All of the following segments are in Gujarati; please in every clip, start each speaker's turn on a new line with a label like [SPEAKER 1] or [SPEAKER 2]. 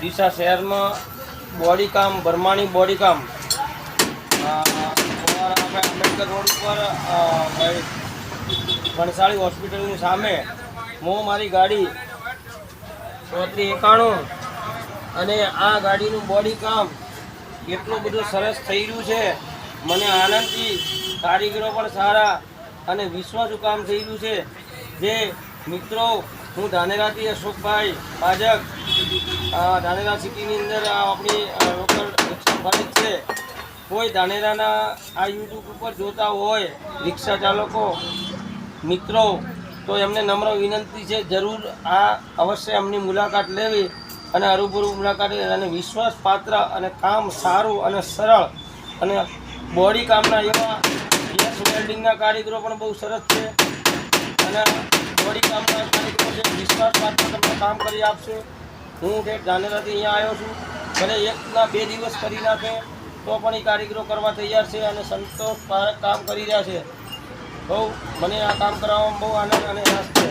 [SPEAKER 1] ડીસા શહેરમાં બોડી કામ, બરમાણી બોડી કામ આપણે આંબેડકર રોડ ઉપર ભણસાળી હોસ્પિટલની સામે હું મારી ગાડી 3491 અને આ ગાડીનું બોડી કામ એટલું બધું સરસ થઈ રહ્યું છે. મને આનંદથી, કારીગરો પણ સારા અને વિશ્વાસુ કામ થઈ રહ્યું છે. જે મિત્રો, હું ધાનેરાથી અશોકભાઈ પાજક, ધાનેરા સિટીની અંદર આપણી લોકલ રિક્ષા ફરે છે. કોઈ ધાનેરાના આ યુટ્યુબ ઉપર જોતા હોય રિક્ષા ચાલકો મિત્રો, તો એમને નમ્ર વિનંતી છે, જરૂર આ અવશ્ય એમની મુલાકાત લેવી અને હરૂબરૂ મુલાકાત અને વિશ્વાસપાત્ર અને કામ સારું અને સરળ અને બોડી કામના એવા ગેસ વેલ્ડિંગના કારીગરો પણ બહુ સરસ છે અને બોડી કામના કારીગરો છે, વિશ્વાસપાત્ર તમને કામ કરી આપશે. હું ઠેઠ ધાનેરાથી અહીંયા આવ્યો છું. ભલે 1 ના 2 દિવસ કરી નાખે તો પણ એ કારીગરો કરવા તૈયાર છે અને સંતોષપારક કામ કરી રહ્યા છે. બહુ મને આ કામ કરવામાં બહુ આનંદ અને રસ છે.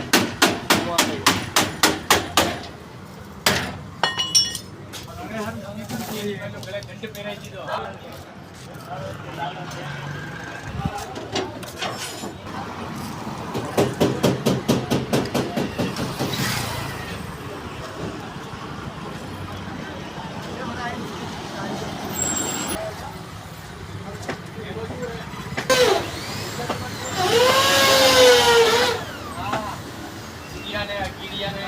[SPEAKER 2] कीड़िया ने